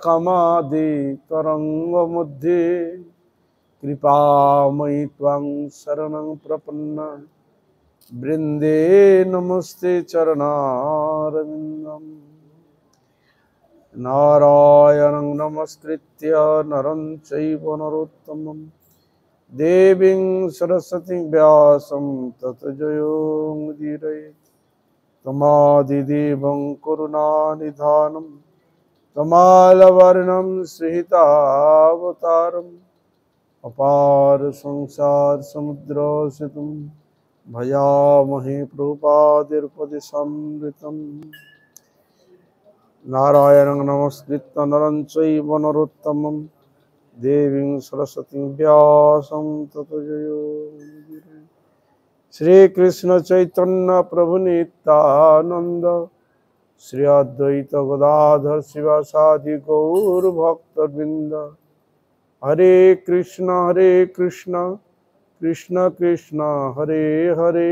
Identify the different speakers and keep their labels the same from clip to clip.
Speaker 1: कामादि तरंगमध्ये कृपामयि त्वां शरणं प्रपन्ना वृंदे नमस्ते चरणारविन्दम् नारायणं नमस्कृत्य नरं चैव नरोत्तमं देवीं सरस्वतीं व्यासं ततो जयोमुदीरये तमादिदेवं करुणानिधानं तमालवर्णं श्रीतावतारम् अपार संसार समुद्र सितुं भयामहे प्रभुपादिर्पदिसंहृतं नारायणं नमस्कृत्य नरं चैव नरोत्तमं देवीं सरस्वतीं व्यासं ततो जयोमुदीरये श्री कृष्ण चैतन्य प्रभु नित्यानंद श्री अद्वैत गदाधर शिवासादि गौर भक्तवृंद हरे कृष्ण कृष्ण कृष्ण हरे हरे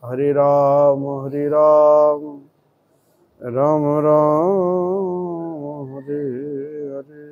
Speaker 1: हरे राम राम राम हरे हरे।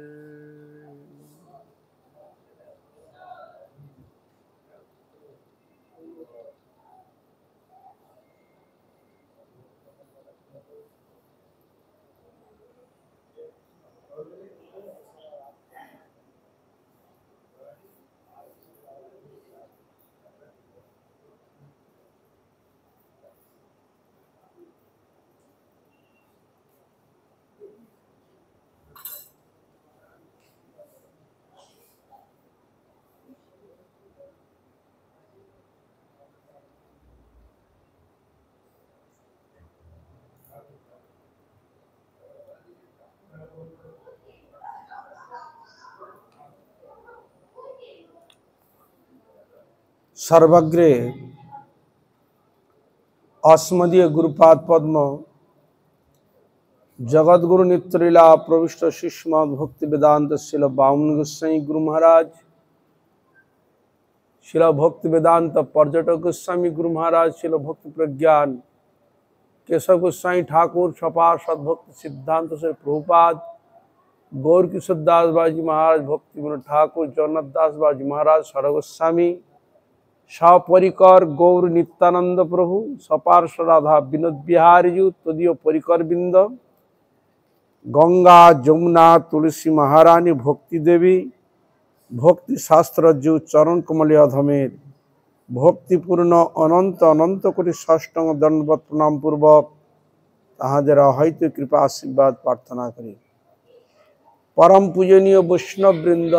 Speaker 1: सर्वग्रे अस्मदीय गुरुपाद पद्म जगद्गुरु नित्यलीला प्रविष्ट शिष्मद भक्ति वेदांत शिल बामन गोस्वामी गुरु महाराज शिल भक्ति वेदांत पर्यटक गोस्वामी गुरु महाराज शिल भक्ति प्रज्ञान केशव गोस्वामी ठाकुर छपार सद्भक्ति सिद्धांत से प्रभुपाद गौर किशोर दास बाजी महाराज भक्ति विनोद ठाकुर जगन्नाथ दास बाजी महाराज सर गोस्वामी सपरिकर गौर नित्यानंद प्रभु सपार्श्व राधा विनोद बिहारी जी तदीय परिकर बिंद गंगा जमुना तुलसी महारानी भक्ति देवी भक्ति शास्त्र जो चरण कमल अधमेर भक्तिपूर्ण अनंत अनंत कोटि षष्टंग दंडवत प्रणाम पूर्वक ताहादेर अहैत कृपा आशीर्वाद प्रार्थना करी। परम पूजनीय वैष्णव वृंद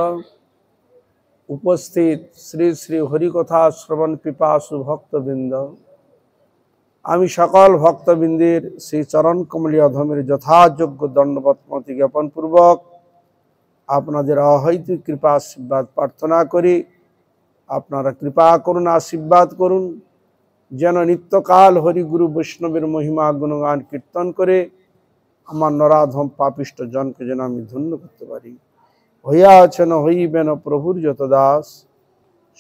Speaker 1: उपस्थित श्री श्री हरिकथा श्रवण पिपासु भक्तवृंद आमी सकल भक्तबृंदेर श्री चरण कमल अधमेर यथायोग्य दंडवत प्रति ज्ञापन पूर्वक आपनादेर अहैतुक कृपा आशीर्वाद प्रार्थना करी आपनारा कृपा करुन आशीर्वाद करुन जेन नित्यकाल हरिगुरु वैष्णवेर महिमा गुणगान कीर्तन करे आमार नराधम पापिष्ट जनके जेन आमी धन्य करते पारी। हইয়া আছেন হইবেন প্রভুর যত দাস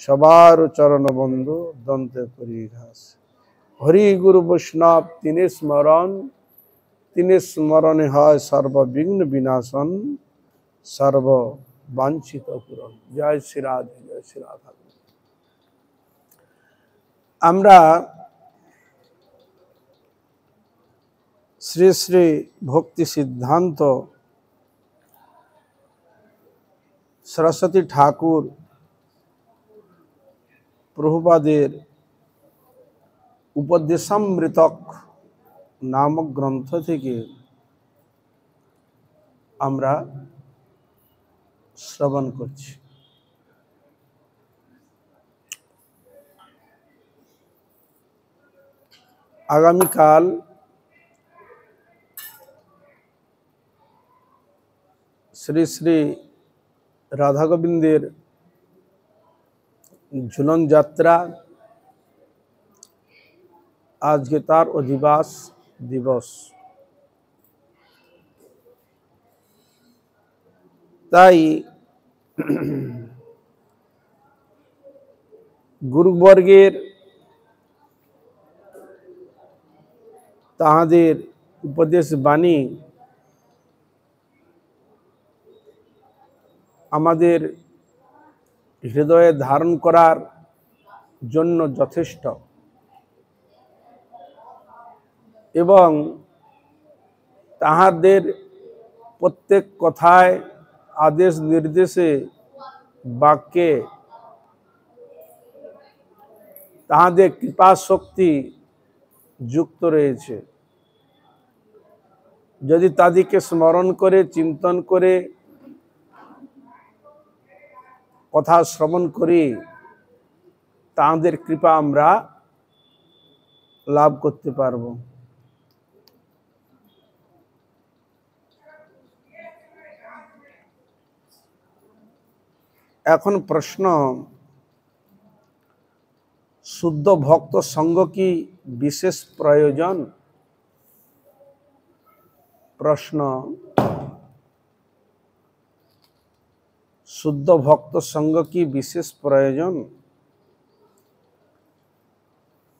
Speaker 1: সবার চরণ বন্ধু দন্তে করি ঘাস। হরি গুরু বৈষ্ণব তিনি স্মরণে হয় সর্ববিঘ্ন বিনাশন সর্ব বাঞ্ছিত পূরণ। জয় শ্রী রাধে জয় শ্রী রাধা। আমরা শ্রী শ্রী ভক্তি সিদ্ধান্ত सरस्वती ठाकुर प्रभुपादेर उपदेशामृतक नामक ग्रंथ थेके आमरा श्रवण करछि। आगामी काल श्री श्री राधा गोविंदेर झुलन यात्रा आज के तार अधिवास दिवस ताई गुरुवर्गेर ताहादेर उपदेश बाणी আমাদের হৃদয়ে ধারণ করার জন্য যথেষ্ট এবং তাহাদের প্রত্যেক কথায় আদেশ নির্দেশে বাক্যে তাহাদের কৃপা শক্তি যুক্ত রয়েছে। যদি তাদেরকে স্মরণ করে চিন্তন করে কথা শ্রবণ করি তাদের কৃপা আমরা লাভ করতে পারব। এখন প্রশ্ন, শুদ্ধ ভক্ত সঙ্গ কি বিশেষ প্রয়োজন? প্রশ্ন, শুদ্ধ ভক্ত সঙ্গ কি বিশেষ প্রয়োজন?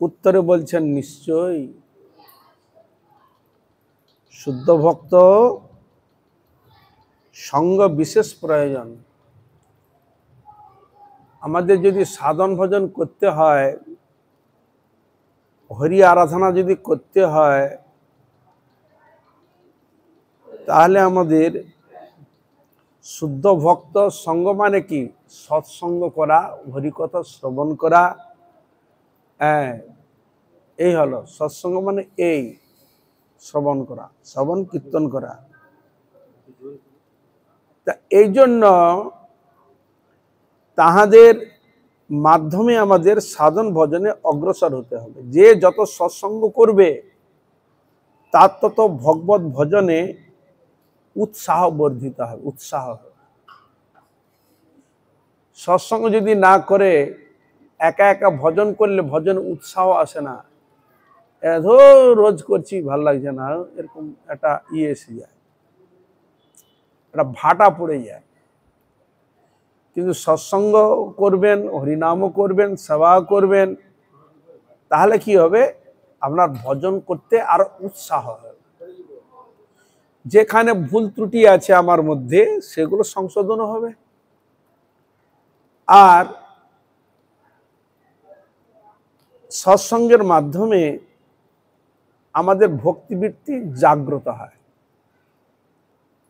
Speaker 1: উত্তরে বলছেন নিশ্চয়ই। শুদ্ধ ভক্ত সঙ্গ বিশেষ প্রয়োজন। আমাদের যদি সাধন ভজন করতে হয়, হরি আরাধনা যদি করতে হয়, তাহলে আমাদের শুদ্ধ ভক্ত সঙ্গ মানে কি? সৎসঙ্গ করা, হরিকথা শ্রবণ করা। এই হলো সৎসঙ্গ মানে, এই শ্রবণ করা, শ্রবণ কীর্তন করা। তা এই জন্য তাহাদের মাধ্যমে আমাদের সাধন ভজনে অগ্রসর হতে হবে। যে যত সৎসঙ্গ করবে তার তত ভগবত ভজনে উৎসাহ বর্ধিত হবে, উৎসাহ হবে। সৎসঙ্গ যদি না করে একা একা ভজন করলে ভজন উৎসাহ আসে না। রোজ করছি ভাল লাগছে না, এরকম একটা এসে যায়, একটা ভাটা পড়ে যায়। কিন্তু সৎসঙ্গ করবেন, হরিনামও করবেন, সেবা করবেন, তাহলে কি হবে? আপনার ভজন করতে আরো উৎসাহ হবে। যেখানে ভুল ত্রুটি আছে আমার মধ্যে সেগুলো সংশোধন হবে। আর সৎসঙ্গের মাধ্যমে আমাদের ভক্তিবৃত্তি জাগ্রত হয়।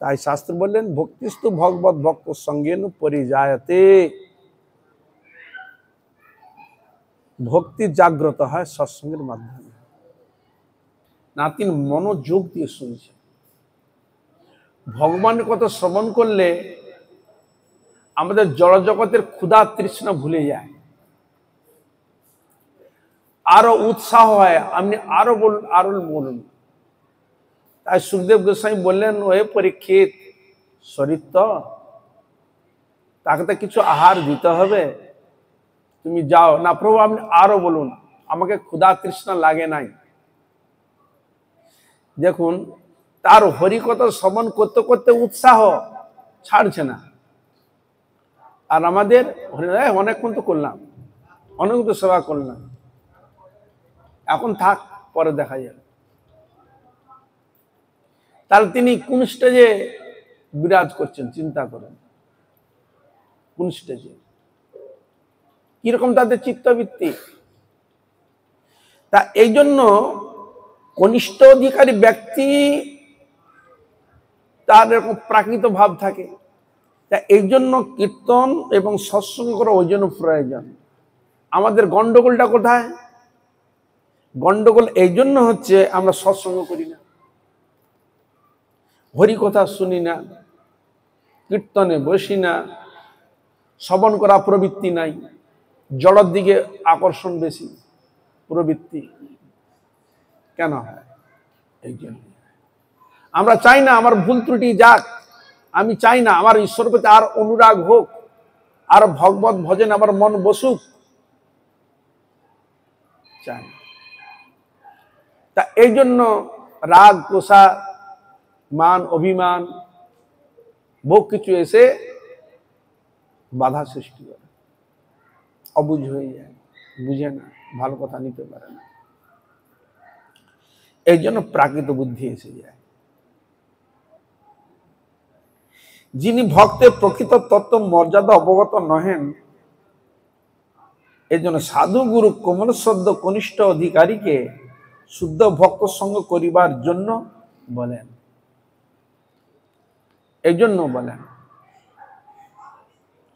Speaker 1: তাই শাস্ত্র বললেন, ভক্তিস্তু ভগবত ভক্ত সঙ্গেন পরিজায়তে। ভক্তি জাগ্রত হয় সৎসঙ্গের মাধ্যমে। নাতিন মনোযোগ দিয়ে শুনছে। ভগবানের কথা শ্রবণ করলে আমাদের জড়জগতের ক্ষুধা তৃষ্ণা ভুলে যায়, আরো উৎসাহ হয়। আপনি আরো বলুন, আরো বলুন। তাই সুখদেব গোস্বামী বললেন, ওহে পরীক্ষিত, শরীর তো, তাকে তো কিছু আহার দিতে হবে, তুমি যাও না। প্রভু আপনি আরো বলুন, আমাকে ক্ষুধা তৃষ্ণা লাগে নাই। দেখুন, তার হরিকথা শ্রবণ করতে করতে উৎসাহ ছাড়ছে না। আর আমাদের অনেকক্ষণ তো করলাম, অনেক তো সেবা করলাম, এখন থাক, পরে দেখা যাবে। তাহলে তিনি কোন স্টেজে বিরাজ করছেন চিন্তা করেন। কোন স্টেজে, কিরকম তাদের চিত্তবৃত্তি। তা এই জন্য কনিষ্ঠ অধিকারী ব্যক্তি তার এরকম প্রাকৃত ভাব থাকে। তা এই জন্য কীর্তন এবং সৎসঙ্গ করা ওই জন্য প্রয়োজন। আমাদের গন্ডগোলটা কোথায়? গন্ডগোল এই জন্য হচ্ছে আমরা সৎসঙ্গ করি না, হরি কথা শুনি না, কীর্তনে বসি না, শ্রবণ করা প্রবৃত্তি নাই, জড়ের দিকে আকর্ষণ বেশি, প্রবৃত্তি কেন হয়? এই জন্য আমরা চাই না আমার ভুল ত্রুটি যাক, আমি চাই না আমার ঈশ্বর প্রতি আর অনুরাগ হোক, আর ভগবত ভজনে আমার মন বসুক, চাই। তা এই জন্য রাগ, কোষা, মান, অভিমান, বহু কিছু এসে বাধা সৃষ্টি করে, অবুঝ হয়ে যায়, বুঝে না, ভালো কথা নিতে পারে না। এই জন্য প্রাকৃত বুদ্ধি এসে যায়।
Speaker 2: যিনি ভক্তের প্রকৃত তত্ত্ব মর্যাদা অবগত নহেন, এই জন্য সাধু গুরু কোমল সদ্য কনিষ্ঠ অধিকারীকে শুদ্ধ ভক্ত সঙ্গ করিবার জন্য বলেন। এই জন্য বলেন,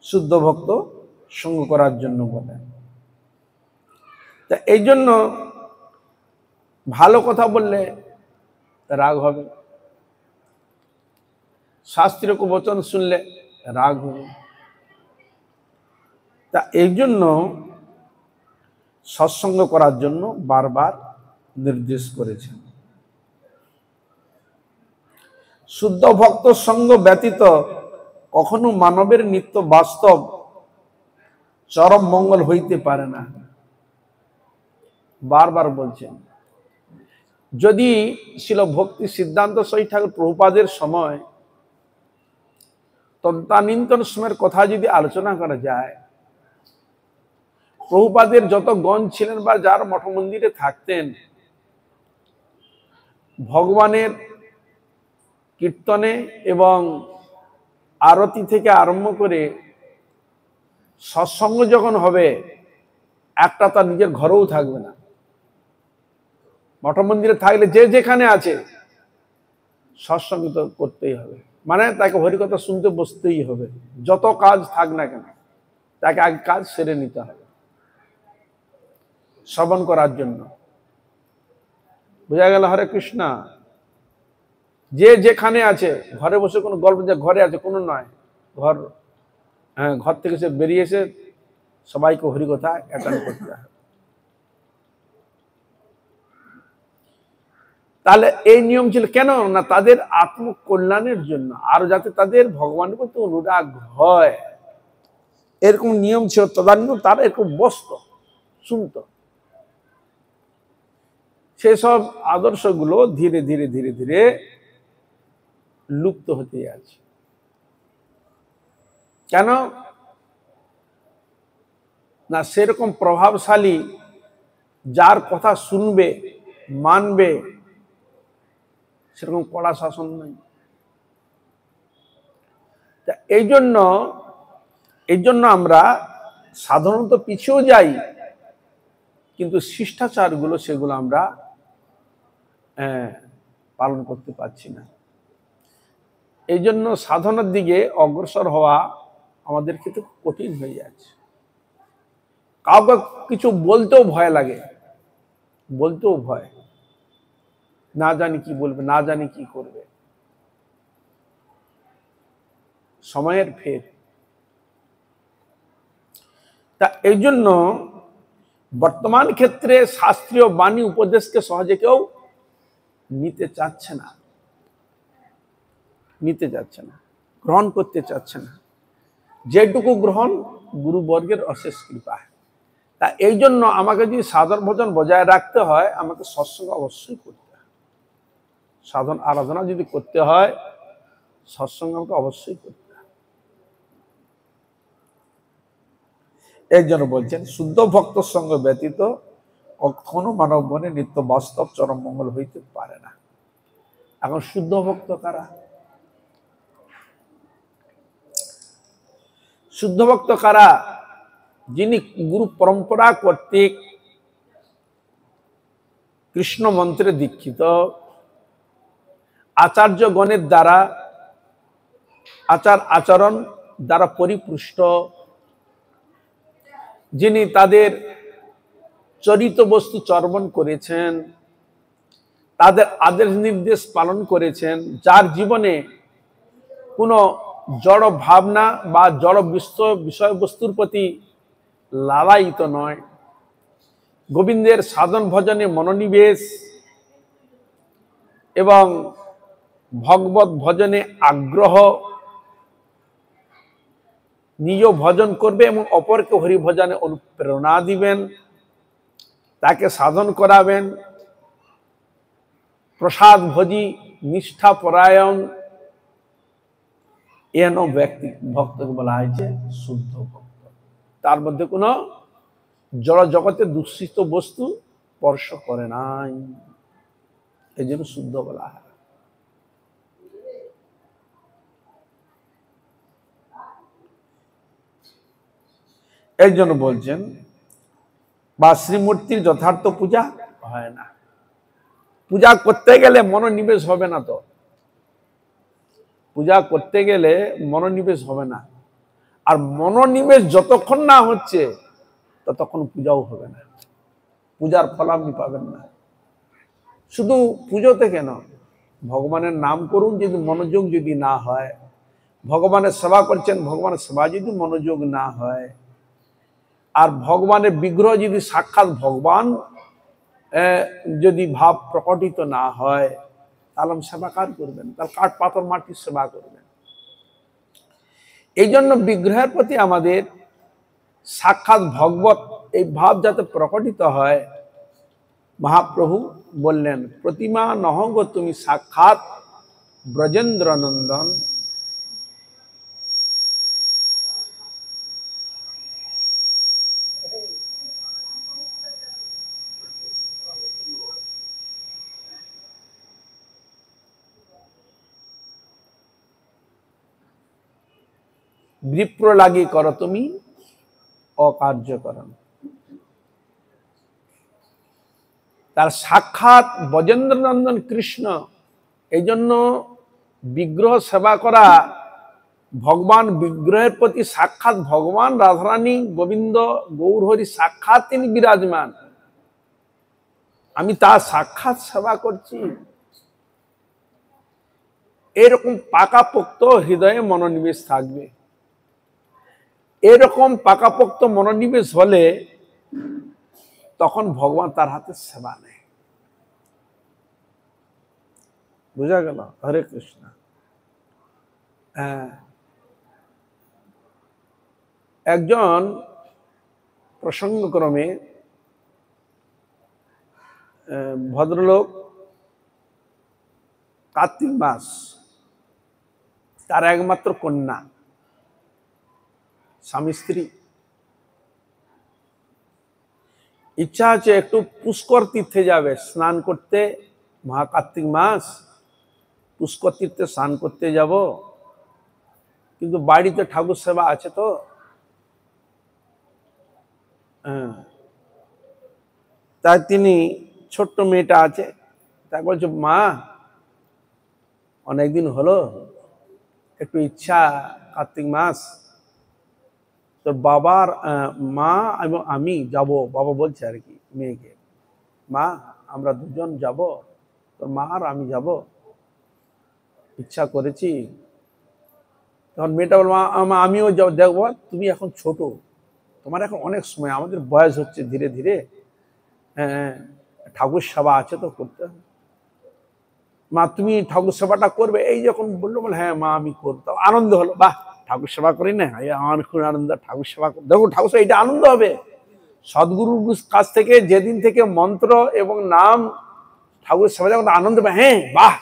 Speaker 2: শুদ্ধ ভক্ত সঙ্গ করার জন্য বলেন। তা এই জন্য ভালো কথা বললে রাগ হবে, শাস্ত্রীয় বচন শুনলে রাগ হবে। তা এই জন্য সৎসঙ্গ করার জন্য বারবার নির্দেশ করেছেন। শুদ্ধ ভক্ত সঙ্গ ব্যতীত কখনো মানবের নিত্য বাস্তব চরম মঙ্গল হইতে পারে না। বারবার বলছেন, যদি ছিল ভক্তি সিদ্ধান্ত সই ঠাকুর প্রভুপাদের সময় তদানীন্তন সময়ের কথা যদি আলোচনা করা যায়, প্রভুপাদের যত গণ ছিলেন বা যার মঠ মন্দিরে থাকতেন, ভগবানের কীর্তনে এবং আরতি থেকে আরম্ভ করে সৎসঙ্গ যখন হবে, একটা তার নিজের ঘরেও থাকবে না। মঠ মন্দিরে থাকলে যে যেখানে আছে সৎসঙ্গ তো করতেই হবে, মানে তাকে হরিকথা শুনতে বসতেই হবে। যত কাজ থাক না কেন, তাকে আগে কাজ সেরে নিতে হবে শ্রবণ করার জন্য। বোঝা গেল? হরে কৃষ্ণ। যে যেখানে আছে, ঘরে বসে কোনো গল্প যে ঘরে আছে কোনো নয়, ঘর থেকে সে বেরিয়ে এসে সবাইকে হরিকথা অ্যাটেন্ড করতে হবে। তাহলে এই নিয়ম ছিল কেন না, তাদের আত্মকল্যাণের জন্য, আর যাতে তাদের ভগবানের প্রতি অনুরাগ হয়, এরকম নিয়ম ছিল। তদানীন্তন তারা এরকম বসত, শুনত। সেসব আদর্শগুলো ধীরে ধীরে ধীরে ধীরে লুপ্ত হতে যাচ্ছে। কেন না, সেরকম প্রভাবশালী যার কথা শুনবে মানবে সেরকম কড়া শাসন নাই। এই জন্য আমরা সাধারণত পিছিয়েও যাই, কিন্তু শিষ্টাচারগুলো সেগুলো আমরা পালন করতে পারছি না। এই জন্য সাধনার দিকে অগ্রসর হওয়া আমাদের ক্ষেত্রে কঠিন হয়ে যাচ্ছে। কাউকে কিছু বলতেও ভয় লাগে, বলতেও ভয়, না জানি কি বলবে, না জানি কি করবে। সময়ের ফের। তা এই জন্য বর্তমান ক্ষেত্রে শাস্ত্রীয় বাণী উপদেশকে সহজে কেউ নিতে চাচ্ছে না, গ্রহণ করতে চাচ্ছে না। যেটুকু গ্রহণ গুরুবর্গের অশেষ কৃপা। তা এই জন্য আমাকে যদি সাধন ভজন বজায় রাখতে হয়, আমাকে সৎসঙ্গ অবশ্যই করতে হয়। সাধন আরাধনা যদি করতে হয়, সৎসঙ্গ আমাকে অবশ্যই করতে হয়। এই জন্য বলছেন, শুদ্ধ ভক্ত সঙ্গ ব্যতীত কখনো মানব মনে নিত্য বাস্তব চরম মঙ্গল হইতে পারে না। এখন শুদ্ধ ভক্ত কারা? শুদ্ধ ভক্ত কারা? যিনি গুরু পরম্পরা কর্তৃক কৃষ্ণ মন্ত্রে দীক্ষিত, আচার্যগণের দ্বারা আচরণ দ্বারা পরিপুষ্ট, যিনি তাদের চরিত বস্তু চর্বণ করেছেন, তাদের আদেশ নির্দেশ পালন করেছেন, যার জীবনে কোনো জড় ভাবনা বা জড় বিষয়বস্তুর প্রতি লালায়িত নয়, গোবিন্দের সাধন ভজনে মনোনিবেশ এবং ভগবত ভজনে আগ্রহ, নিজ ভজন করবে এবং অপরকে হরি ভজনে অনুপ্রেরণা দিবেন, তাকে সাধন করাবেন, প্রসাদ ভোজি নিষ্ঠা পরায়ণ, এন ব্যক্তি ভক্তকে বলা হয়েছে শুদ্ধ ভক্ত। তার মধ্যে কোনো জড় জগতের দূষিত বস্তু স্পর্শ করে নাই, এই জন্য শুদ্ধ বলা হয়। এই জন্য বলছেন বা শ্রীমূর্তির যথার্থ পূজা হয় না। পূজা করতে গেলে মনোনিবেশ হবে না, তো পূজা করতে গেলে মনোনিবেশ হবে না, আর মনোনিবেশ যতক্ষণ না হচ্ছে ততক্ষণ পূজাও হবে না, পূজার ফল আপনি পাবেন না। শুধু পুজোতে কেন, ভগবানের নাম করুন, যদি মনোযোগ যদি না হয়, ভগবানের সেবা করছেন, ভগবানের সেবা যদি মনোযোগ না হয়, আর ভগবানের বিগ্রহ যদি সাক্ষাৎ ভগবান যদি ভাব প্রকটিত না হয়, তাহলে সেবা কার করবেন? তাহলে কাঠ পাথর মাটির সেবা করবেন। এই জন্য বিগ্রহের প্রতি আমাদের সাক্ষাৎ ভগবত এই ভাব যাতে প্রকটিত হয়, মহাপ্রভু বললেন প্রতিমা নহঙ্গ তুমি সাক্ষাৎ ব্রজেন্দ্র নন্দন। বিপ্র লাগি কর তুমি অকার্যকরণ। তার সাক্ষাৎ ব্রজেন্দ্র নন্দন কৃষ্ণ। এই জন্য বিগ্রহ সেবা করা, ভগবান বিগ্রহের প্রতি সাক্ষাৎ ভগবান রাধারানী গোবিন্দ গৌরহরি সাক্ষাৎ তিনি বিরাজমান, আমি তার সাক্ষাৎ সেবা করছি। এরকম পাকাপোক্ত হৃদয়ে মনোনিবেশ থাকবে। এরকম পাকাপোক্ত মনোনিবেশ হলে তখন ভগবান তার হাতে সেবা নেয়। বুঝা গেল? হরে কৃষ্ণ। একজন প্রসঙ্গক্রমে ভদ্রলোক, কার্তিক মাস, তার একমাত্র কন্যা, স্বামী স্ত্রী, ইচ্ছা আছে একটু পুষ্কর তীর্থে যাবে স্নান করতে, মহা কার্তিক মাস পুষ্কর তীর্থে স্নান করতে যাব, কিন্তু বাড়িতে ঠাকুর সেবা আছে তো। তাই তিনি, ছোট্ট মেয়েটা আছে, তাই বলছে মা অনেকদিন হলো, একটু ইচ্ছা কার্তিক মাস তোর বাবার, মা এবং আমি যাব। বাবা বলছে আর কি মেয়েকে, মা আমরা দুজন যাব, তোর মা আর আমি যাব, ইচ্ছা করেছি। তখন মেয়েটা বল মা আমিও যাব। দেখবো তুমি এখন ছোট, তোমার এখন অনেক সময়, আমাদের বয়স হচ্ছে ধীরে ধীরে, ঠাকুর সেবা আছে তো করতে হবে, মা তুমি ঠাকুর সেবাটা করবে। এই যখন বললো, বলে হ্যাঁ মা আমি করবো। আনন্দ হলো, বাহ ঠাকুর সেবা করি না, আমার খুব আনন্দ, ঠাকুর সেবা করি। দেখো ঠাকুর সেবা এটা আনন্দ হবে। সদ্গুরুর কাছ থেকে যেদিন থেকে মন্ত্র এবং নাম ঠাকুর সেবা যখন আনন্দ পাবে, হ্যাঁ বাহ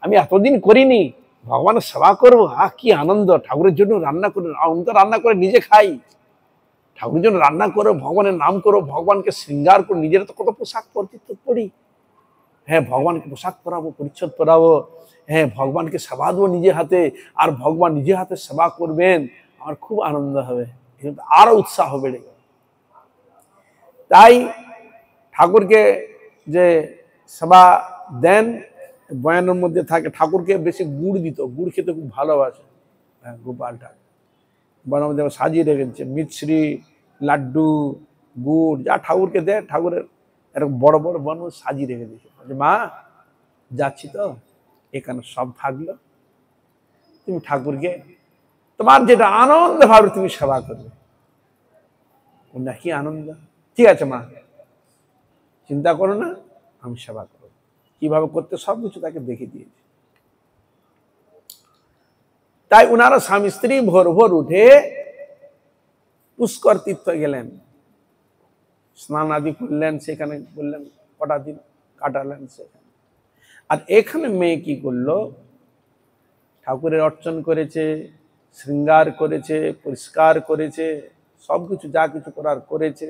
Speaker 2: আমি এতদিন করিনি, ভগবানের সেবা করবো, কি আনন্দ। ঠাকুরের জন্য রান্না করে, আমি তো রান্না করে নিজে খাই, ঠাকুরের জন্য রান্না করো, ভগবানের নাম করো, ভগবানকে শৃঙ্গার করো, নিজেরা তো কত পোশাক পরি, হ্যাঁ ভগবানকে পোশাক পরাবো, পরিচ্ছদ পরাবো, হ্যাঁ ভগবানকে সেবা দেবো নিজে হাতে, আর ভগবান নিজে হাতে সেবা করবেন, আমার খুব আনন্দ হবে, আরো উৎসাহ বেড়ে যাবে। তাই ঠাকুরকে যে সেবা দেন, বয়ানের মধ্যে থাকে, ঠাকুরকে বেশি গুড় দিত, গুড় খেতে খুব ভালোবাসে। হ্যাঁ গোপাল ঠাকুর বয়ানের মধ্যে সাজিয়ে রেখেছে, মিছরি, লাড্ডু, গুড়, যা ঠাকুরকে দেয়, ঠাকুরের এরকম বড় বড় বন সাজিয়ে রেখে দিয়েছে। মা যাচ্ছি তো, এখানে সব থাকলো, তুমি ঠাকুরকে তোমার যেটা আনন্দ ভাবে তুমি সেবা করবে। নাকি আনন্দ, ঠিক আছে মা চিন্তা করো না, আমি সেবা করব, কিভাবে করতে সবকিছু তাকে দেখে দিয়েছি। তাই উনারা স্বামী স্ত্রী ভোর ভোর উঠে পুষ্কর তীর্থ গেলেন, স্নান আদি করলেন, সেখানে বললেন কটা দিন কাটালেন সেখানে। আর এখানে মেয়ে কি করলো, ঠাকুরের অর্চন করেছে, শৃঙ্গার করেছে, পরিষ্কার করেছে, সবকিছু যা কিছু করার করেছে।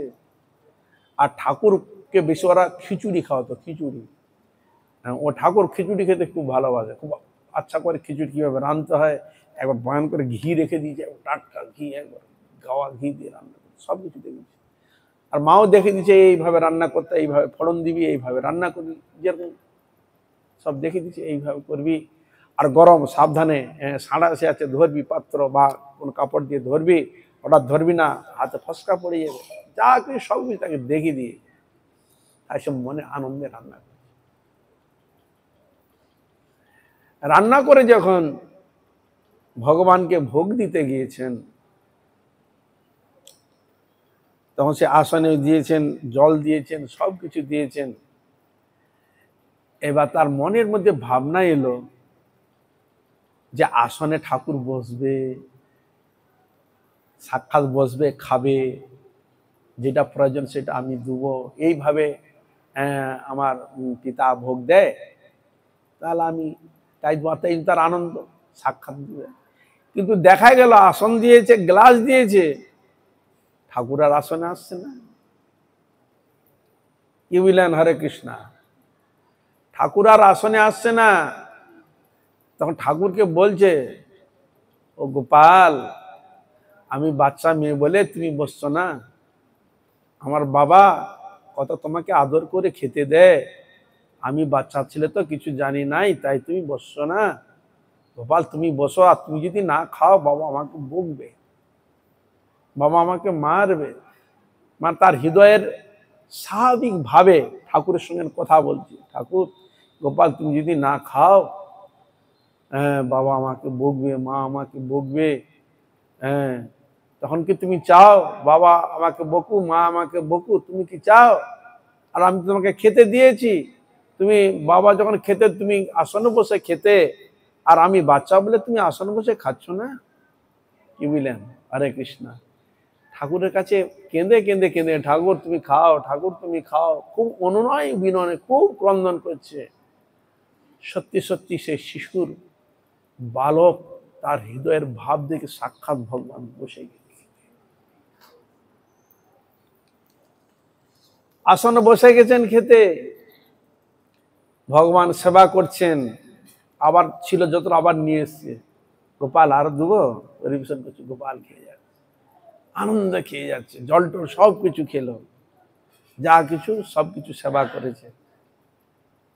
Speaker 2: আর ঠাকুরকে বেশি ওরা খিচুড়ি খাওয়াতো, খিচুড়ি। ও ঠাকুর খিচুড়ি খেতে খুব ভালোবাসে, খুব আচ্ছা করে খিচুড়ি কিভাবে রাঁধতে হয় একবার বয়ান করে ঘি রেখে দিয়েছে, টাটকা ঘি, একবার গাওয়া ঘি দিয়ে রান্না, সব কিছু দেখেছি। আর মাও দেখে দিচ্ছে এইভাবে রান্না করতে, এইভাবে ফোড়ন দিবি, এইভাবে রান্না করবি, যেরকম সব দেখে দিচ্ছে এইভাবে করবি। আর গরম সাবধানে সাঁড়া এসে আছে ধরবি, পাত্র বা কোন কাপড় দিয়ে ধরবি, হঠাৎ ধরবি না, হাতে ফসকা পড়ে যাবে, যা কিছু সব কিছু তাকে দেখে দিয়ে এসব মনে আনন্দে রান্না করে। রান্না করে যখন ভগবানকে ভোগ দিতে গিয়েছেন, তখন সে আসনে দিয়েছেন, জল দিয়েছেন, সবকিছু দিয়েছেন। এবার তার মনের মধ্যে ভাবনা এলো যে আসনে ঠাকুর বসবে, সাক্ষাৎ বসবে, খাবে, যেটা প্রয়োজন সেটা আমি দেবো, এইভাবে আমার পিতা ভোগ দেয়, তাহলে আমি তাই তার আনন্দ, সাক্ষাৎ দিবে। কিন্তু দেখা গেল আসন দিয়েছে, গ্লাস দিয়েছে, ঠাকুর আর আসনে আসছে না। কি বললেন? হরে কৃষ্ণা। ঠাকুর আর আসনে আসছে না। তখন ঠাকুরকে বলছে, ও গোপাল, আমি বাচ্চা মেয়ে বলে তুমি বসছো না, আমার বাবা কত তোমাকে আদর করে খেতে দেয়, আমি বাচ্চা ছেলে তো কিছু জানি নাই, তাই তুমি বসছো না। গোপাল তুমি বসো, আর তুমি যদি না খাও বাবা আমাকে বকবে, বাবা আমাকে মারবে। মানে তার হৃদয়ের স্বাভাবিক ভাবে ঠাকুরের সঙ্গে কথা বলছি, ঠাকুর গোপাল তুমি যদি না খাও, হ্যাঁ বাবা আমাকে বকবে, মা আমাকে বকবে। হ্যাঁ, তখন কি তুমি চাও বাবা আমাকে বকু, মা আমাকে বকু? তুমি কি চাও? আর আমি তোমাকে খেতে দিয়েছি, তুমি বাবা যখন খেতে, তুমি আসনে বসে খেতে, আর আমি বাচ্চা বলে তুমি আসনে বসে খাচ্ছ না। কি বললেন? হরে কৃষ্ণা। ঠাকুরের কাছে কেঁদে কেঁদে কেঁদে, ঠাকুর তুমি খাও, ঠাকুর তুমি খাও, খুব অনুনয় বিনয়, খুব ক্রন্দন করছে। সত্যি সত্যি সেই শিশুর বালক তার হৃদয়ের ভাব দেখে সাক্ষাৎ ভগবান বসে গেছে, আসনে বসে গেছেন খেতে, ভগবান সেবা করছেন। আবার ছিল যত আবার নিয়ে এসছে, গোপাল আর দেবো, পরিবেশন করছে, গোপাল খেয়ে যাচ্ছে, আনন্দ খেয়ে যাচ্ছে, জল টল সব কিছু খেলো, যা কিছু সব কিছু সেবা করেছে।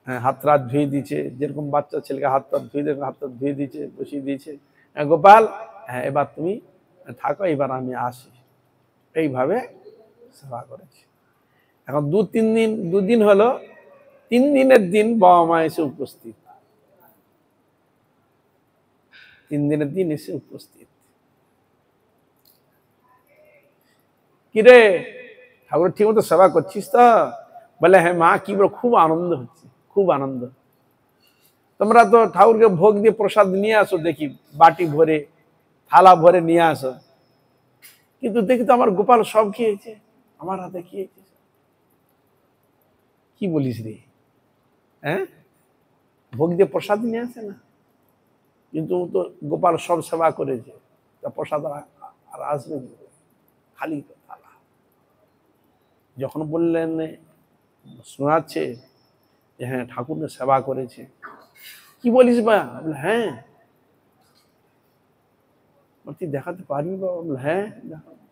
Speaker 2: হ্যাঁ, হাত রাত ধুয়ে দিয়েছে, যেরকম বাচ্চা ছেলেকে হাত টাত ধুয়ে দেবে, হাত টাত ধুয়ে দিয়েছে, বসিয়ে দিয়েছে। হ্যাঁ গোপাল, হ্যাঁ এবার তুমি থাকো, এবার আমি আসি, এইভাবে সেবা করেছে। এখন দুদিন হলো, 3 দিনের দিন বাবা মা এসে উপস্থিত, 3 দিনের দিন এসে উপস্থিত। কিরে ঠাকুর ঠিক মতো সেবা করছিস তো? বলে হ্যাঁ মা, কি বলো, খুব আনন্দ হচ্ছে, খুব আনন্দ। তোমরা তো ঠাকুরকে ভোগ দিয়ে প্রসাদ নিয়ে আসো, দেখি বাটি ভরে, থালা ভরে নিয়ে আসো, কিন্তু দেখি তো আমার গোপাল সব খেয়েছে, আমার হাতে খেয়েছে। কি বলিস রে? হ্যাঁ, ভোগ দিয়ে প্রসাদ নিয়ে আসে না, কিন্তু তো গোপাল সব সেবা করেছে, তা প্রসাদ আর আসবে কি? খালি থালা। যখন বললেন, শোনাচ্ছে যে হ্যাঁ ঠাকুরকে সেবা করেছে, কি বলিস বা? হ্যাঁ। তুই দেখাতে পারবি বাবা? হ্যাঁ দেখাবো।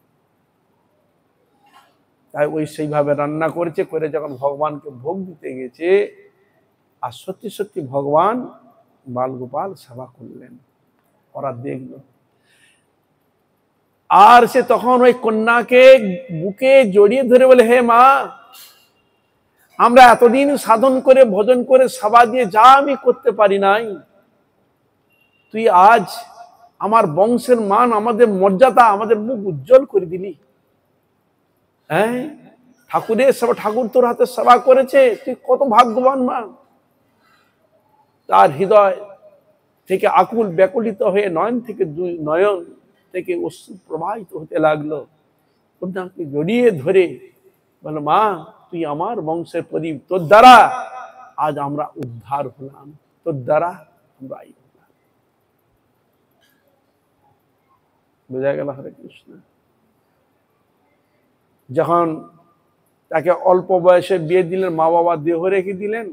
Speaker 2: তাই ওই সেইভাবে রান্না করেছে, করে যখন ভগবানকে ভোগ দিতে গেছে, আর সত্যি সত্যি ভগবান বালগোপাল সেবা করলেন, ওরা দেখল। আর সে তখন ওই কন্যাকে বুকে জড়িয়ে ধরে বলে, হে মা, আমরা এতদিন সাধন করে ভজন করে সেবা দিয়ে যা আমি করতে পারি নাই, তুই আজ আমার বংশের মান, আমাদের মর্যাদা, আমাদের মুখ উজ্জ্বল করে দিলি। হ্যাঁ, ঠাকুরের সেবা, ঠাকুর তোর হাতে সেবা করেছে, তুই কত ভাগ্যবান মা। তার হৃদয় থেকে আকুল ব্যাকুলিত হয়ে নয়ন থেকে অশ্রু প্রবাহিত হতে লাগলো। কন্যাকে জড়িয়ে ধরে বলো, মা তুই আমার বংশের প্রদীপ, তোর দ্বারা আজ আমরা উদ্ধার হলাম, তোর দ্বারা আমরা হলাম। বোঝা গেল? হরে কৃষ্ণ। যখন তাকে অল্প বয়সে বিয়ে দিলেন, মা বাবা দেহ রেখে দিলেন,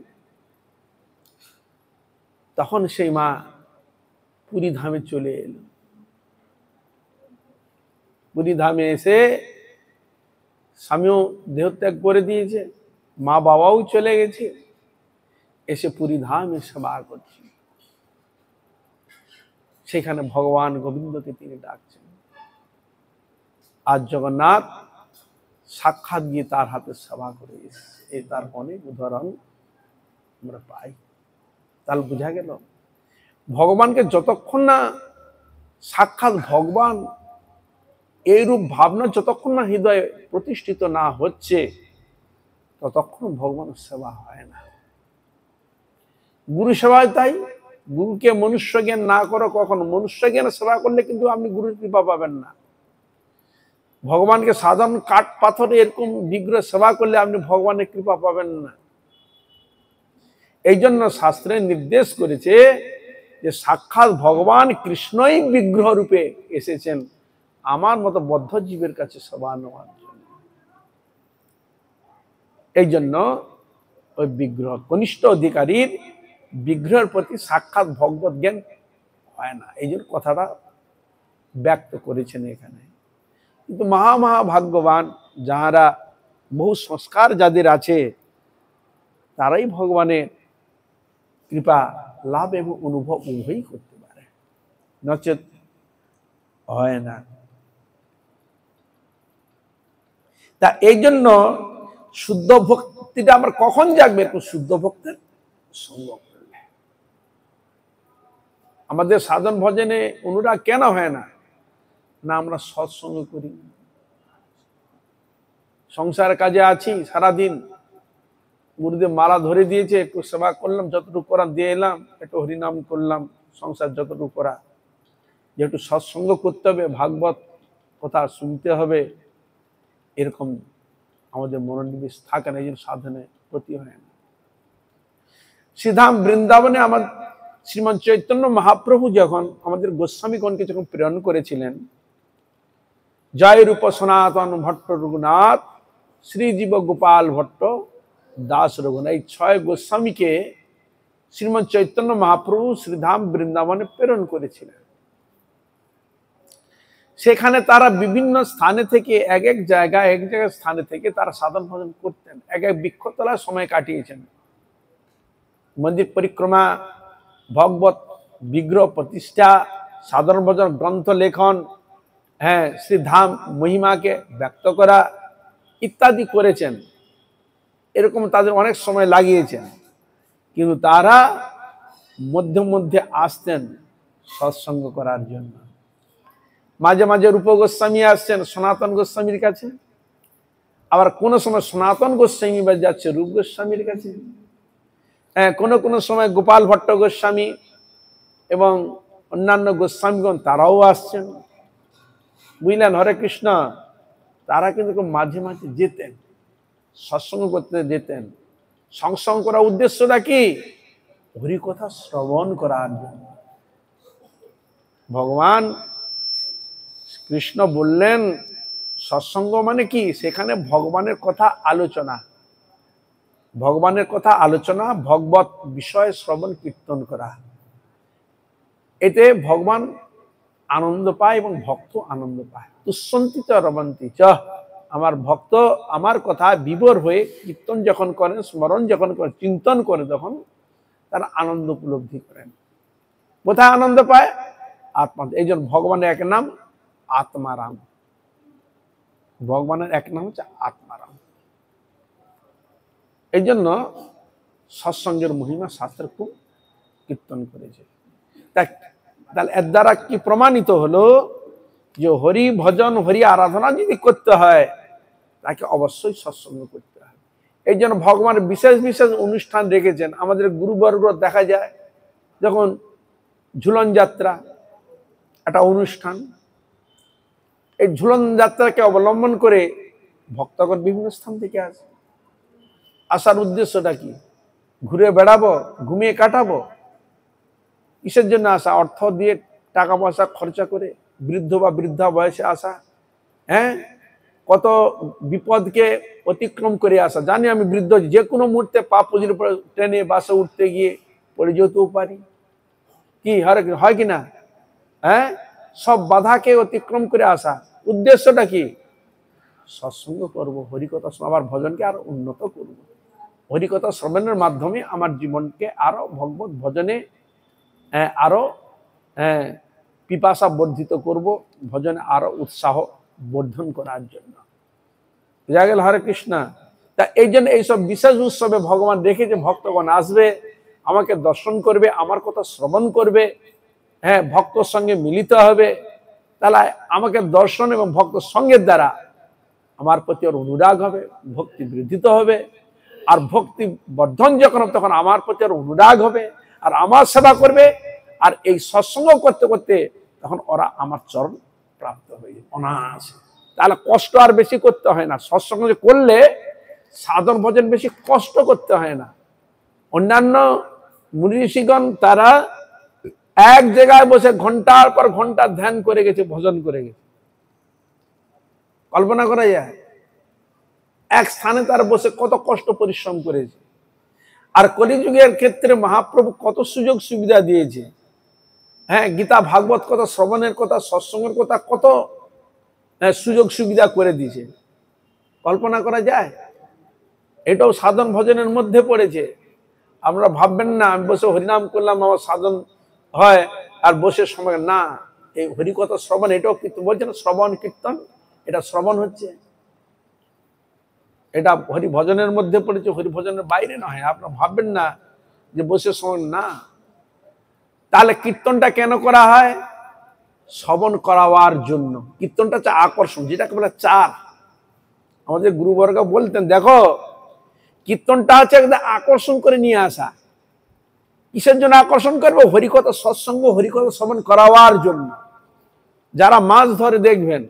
Speaker 2: তখন সেই মা পুরী ধামে চলে এলো। পুরী ধামে এসে স্বামীও দেহত্যাগ করে দিয়েছে, মা বাবাও চলে গেছে, এসে পুরী ধামে সেবা করছি। সেখানে ভগবান গোবিন্দকে তিনি ডাকছেন। আজ জগন্নাথ সাক্ষাৎ গিয়ে তার হাতে সেবা করে এসেছে। এই তার অনেক উদাহরণ আমরা পাই। তাহলে বোঝা গেল ভগবানকে যতক্ষণ না সাক্ষাৎ ভগবান এইরূপ ভাবনা যতক্ষণ না হৃদয়ে প্রতিষ্ঠিত না হচ্ছে ততক্ষণ ভগবানের সেবা হয় না। গুরু সেবায় তাই, গুরুকে মনুষ্য জ্ঞান না করো কখনো। মনুষ্য জ্ঞান সেবা করলে কিন্তু আপনি গুরুর কৃপা পাবেন না। ভগবানকে সাধারণ কাঠ পাথরে এরকম বিগ্রহ সেবা করলে আপনি ভগবানের কৃপা পাবেন না। এই জন্য শাস্ত্রে নির্দেশ করেছে যে সাক্ষাৎ ভগবান কৃষ্ণই বিগ্রহ রূপে এসেছেন আমার মতো বদ্ধ জীবের কাছে সেবা নেওয়ার জন্য। এই জন্য ওই বিগ্রহ কনিষ্ঠ অধিকারীর বিগ্রহের প্রতি সাক্ষাৎ ভগবত জ্ঞান হয় না, এই জন্য কথাটা ব্যক্ত করেছেন এখানে। কিন্তু ভাগ্যবান যাহারা বহু সংস্কার যাদের আছে তারাই ভগবানের কৃপা লাভ এবং অনুভব উভয়ই করতে পারে, নচেত হয় না। তা এই জন্য শুদ্ধ ভক্তিটা আমরা কখন জাগবে? শুদ্ধ ভক্তের সঙ্গ করলে। আমাদের সাধন ভজনে অনুরাগ কেন হয় না? না আমরা সৎসঙ্গ করি, সংসার কাজে আছি সারাদিন, গুরুদেব মালা ধরে দিয়েছে, একটু সেবা করলাম, যতটুকু করা দিয়ে এলাম, একটু হরিনাম করলাম, সংসার যতটুকু করা। যেহেতু সৎসঙ্গ করতে হবে, ভাগবত কথা শুনতে হবে, এরকম আমাদের মনোনিবেশ থাকে না, এই জন্য সাধনে প্রতি হয় না। শ্রীধাম বৃন্দাবনে আমার শ্রীমান চৈতন্য মহাপ্রভু যখন আমাদের গোস্বামীগণকে যখন প্রেরণ করেছিলেন, জয় রূপ সনাতন ভট্ট রঘুনাথ, শ্রীজীব গোপাল ভট্ট দাস রঘুনাথ, এই 6 গোস্বামীকে শ্রীমান চৈতন্য মহাপ্রভু শ্রীধাম বৃন্দাবনে প্রেরণ করেছিলেন। সেখানে তারা বিভিন্ন স্থানে থেকে এক এক জায়গায় স্থানে থেকে তারা সাধন ভজন করতেন, এক এক বৃক্ষতলায় সময় কাটিয়েছেন। মন্দির পরিক্রমা, ভগবত বিগ্রহ প্রতিষ্ঠা, সাধন ভজন গ্রন্থ লেখন, শ্রীধাম মহিমাকে ব্যক্ত করা ইত্যাদি করেছেন। এরকম তাদের অনেক সময় লাগিয়েছেন, কিন্তু তারা মধ্যে মধ্যে আসতেন সৎসঙ্গ করার জন্য। মাঝে মাঝে রূপ গোস্বামী আসছেন সনাতন গোস্বামীর কাছে, আবার কোনো সময় সনাতন গোস্বামী বা যাচ্ছে রূপ গোস্বামীর কাছে, কোনো সময় গোপাল ভট্ট গোস্বামী এবং অন্যান্য গোস্বামীগণ তারাও আসছেন, বুঝলেন? হরে কৃষ্ণ। তারা কিন্তু মাঝে মাঝে যেতেন, সৎসঙ্গ করতে যেতেন। সৎসঙ্গ করার উদ্দেশ্যটা কি? হরিকথা শ্রবণ করার জন্য। ভগবান কৃষ্ণ বললেন সৎসঙ্গ মানে কি? সেখানে ভগবানের কথা আলোচনা, ভগবানের কথা আলোচনা, ভগবত বিষয় শ্রবণ কীর্তন করা। এতে ভগবান আনন্দ পায় এবং ভক্ত আনন্দ পায়। তুষ্যন্তি চ রমন্তি চ, আমার ভক্ত আমার কথা বিভোর হয়ে কীর্তন যখন করেন, স্মরণ যখন করেন, চিন্তন করে, তখন তারা আনন্দ উপলব্ধি করেন। কোথায় আনন্দ পায়? আত্মা। এই জন্য ভগবানের এক নাম আত্মারাম, ভগবানের এক নাম হচ্ছে আত্মারাম। এই জন্য সৎসঙ্গের মহিমা শাস্ত্র খুব কীর্তন করেছে। তাহলে এর দ্বারা কি প্রমাণিত হলো যে হরি ভজন, হরি আরাধনা যদি করতে হয় তাকে অবশ্যই সৎসঙ্গ করতে হয়। এই জন্য ভগবান বিশেষ বিশেষ অনুষ্ঠান রেখেছেন। আমাদের গুরুবর্গ দেখা যায় যখন ঝুলন যাত্রা একটা অনুষ্ঠান, এই ঝুলন যাত্রাকে অবলম্বন করে ভক্তগণ বিভিন্ন স্থান থেকে আসে। আসার উদ্দেশ্যটা কি? ঘুরে বেড়াবো, ঘুমিয়ে কাটাবো? কিসের জন্য আসা? অর্থ দিয়ে টাকা পয়সা খরচা করে বৃদ্ধ বা বৃদ্ধা বয়সে আসা, কত বিপদকে অতিক্রম করে আসা। জানি আমি বৃদ্ধ, যে কোনো মুহূর্তে পা পুজির উপরে ট্রেনে বাসে উঠতে গিয়ে পড়ে যেতেও পারি, কি হয় কি না? সব বাধাকে অতিক্রম করে আসা। উদ্দেশ্যটা কি? সৎসঙ্গ করব, হরিকথা আবার ভজনকে আরো উন্নত করব। হরিকথা শ্রবণের মাধ্যমে আমার জীবনকে আরো ভগবত ভজনে আরো পিপাসা বর্ধিত করব, ভজনে আরো উৎসাহ বর্ধন করার জন্য। বুঝা গেল? হরে কৃষ্ণ। তা এই জন্য এইসব বিশেষ উৎসবে ভগবান রেখেছে, ভক্তগণ আসবে, আমাকে দর্শন করবে, আমার কথা শ্রবণ করবে, ভক্তর সঙ্গে মিলিত হবে। তাহলে আমাকে দর্শন এবং ভক্ত সঙ্গের দ্বারা আমার প্রতি ওর অনুরাগ হবে, ভক্তি বৃদ্ধিত হবে। আর ভক্তি বর্ধন যখন হবে তখন আমার প্রতি ওর অনুরাগ হবে, আর আমার সেবা করবে। আর এই সৎসঙ্গ করতে করতে তখন ওরা আমার চরণ প্রাপ্ত হয়ে যাবে অনায়াসে। তাহলে কষ্ট আর বেশি করতে হয় না। সৎসঙ্গ করলে সাধন ভজন বেশি কষ্ট করতে হয় না। অন্যান্য মুনি ঋষিগণ তারা এক জায়গায় বসে ঘন্টার পর ঘন্টা ধ্যান করে গেছে, ভজন করে গেছে। কল্পনা করা যায় এক স্থানে তারা বসে কত কষ্ট পরিশ্রম করেছে। আর কলিযুগের ক্ষেত্রে মহাপ্রভু কত সুযোগ সুবিধা দিয়েছে। গীতা ভাগবত কথা শ্রবণের কথা, সৎসঙ্গের কথা, কত সুযোগ সুবিধা করে দিয়েছে। কল্পনা করা যায়? এটাও সাধন ভজনের মধ্যে পড়েছে। আমরা ভাববেন না আমি বসে হরিনাম করলাম আমার সাধন হয় আর বসে সময় না। এই হরিকথা শ্রবণ, এটাও কিন্তু বলছে না শ্রবণ কীর্তন, এটা শ্রবণ হচ্ছে, এটা হরি ভজনের মধ্যে পড়েছে, হরি ভজনের বাইরে নয়। আপনারা ভাববেন না যে বসে শ্রবণ না। তাহলে কীর্তনটা কেন করা হয়? শ্রবণ করাবার জন্য। কীর্তনটা হচ্ছে আকর্ষণ, যেটাকে বলে চার। আমাদের গুরুবর্গ বলতেন, দেখো কীর্তনটা হচ্ছে আকর্ষণ করে নিয়ে আসা। কিসের জন্য আকর্ষণ করবো? হরিকথা সৎসঙ্গ, হরিকথা শ্রবণ করাবার জন্য। যারা মাছ ধরে দেখবেন,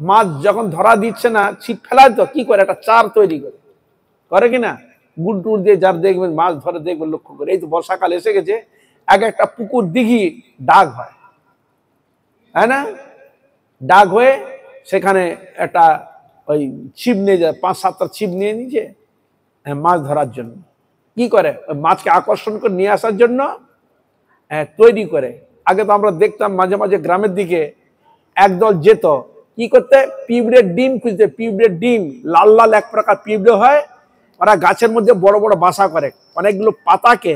Speaker 2: মাছ যখন ধরা দিচ্ছে না, ছিপ ফেলায় তো কি করে, একটা চার তৈরি করে কিনা, গুড় টুড় দিয়ে যার দেখবেন মাছ ধরে দেখবেন, লক্ষ্য করে। এই তো বর্ষাকাল এসে গেছে, একটা পুকুর দিঘি ডাক হয়, তাই না? ডাক হয়ে সেখানে একটা ওই ছিপ নিয়ে যায়, 5-7টা ছিপ নিয়ে নিয়েছে মাছ ধরার জন্য। কি করে? ওই মাছকে আকর্ষণ করে নিয়ে আসার জন্য তৈরি করে। আগে তো আমরা দেখতাম মাঝে মাঝে গ্রামের দিকে একদল যেত কি করতে, পিঁপড়ের ডিম খুঁজতে। পিঁপড়ের ডিম লাল লাল এক প্রকার পিঁপড়ে হয়, ওরা গাছের মধ্যে বড় বড় বাসা করে, অনেকগুলো পাতাকে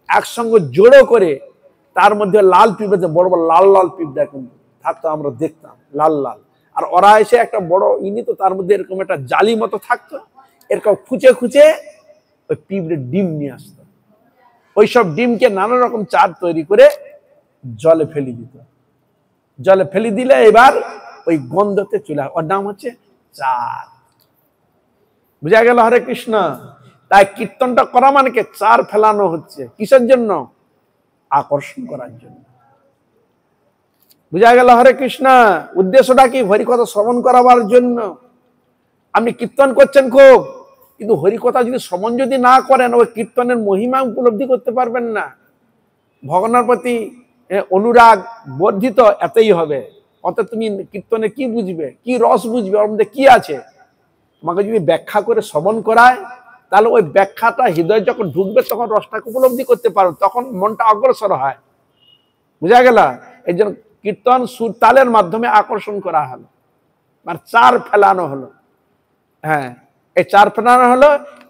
Speaker 2: একসঙ্গে জোড়ো করে তার মধ্যে লাল পিঁপড়ে, বড় বড় লাল লাল পিঁপড়ে থাকতো, আমরা দেখতাম লাল লাল। আর ওরা এসে একটা বড় ইনি তো তার মধ্যে এরকম একটা জালি মতো থাকতো, এরকম খুঁচে খুঁচে ওই পিঁপড়ের ডিম নিয়ে আসতো। ওইসব ডিমকে নানা রকম চার তৈরি করে জলে ফেলে দিত। জলে ফেলে দিলে এবার ওই গন্ধতে চলে, ওর নাম হচ্ছে চার। বুঝা গেল? হরে কৃষ্ণ। তাই কীর্তনটা করা মানে কি, চার ফেলানো হচ্ছে। কিসের জন্য? আকর্ষণ করার জন্য। বুঝা গেল? হরে কৃষ্ণ। উদ্দেশ্যটা কি? হরিকথা শ্রবণ করাবার জন্য। আপনি কীর্তন করছেন খুব, কিন্তু হরিকথা যদি শ্রবণ যদি না করেন, ওই কীর্তনের মহিমা উপলব্ধি করতে পারবেন না। ভগবানের প্রতি অনুরাগ বর্ধিত এতই হবে। অর্থাৎ তুমি কীর্তনে কি বুঝবে, কি রস বুঝবে, ওর মধ্যে কি আছে, তোমাকে যদি ব্যাখ্যা করে শ্রবণ করায়, তাহলে ওই ব্যাখ্যাটা হৃদয়ে যখন ঢুকবে তখন রসটাকে উপলব্ধি করতে পারো, তখন মনটা অগ্রসর হয়। বুঝা গেল? এই জন্য কীর্তন সুর তালের মাধ্যমে আকর্ষণ করা হলো, মানে চার ফেলানো হলো। এই চার ফেলানো হলো।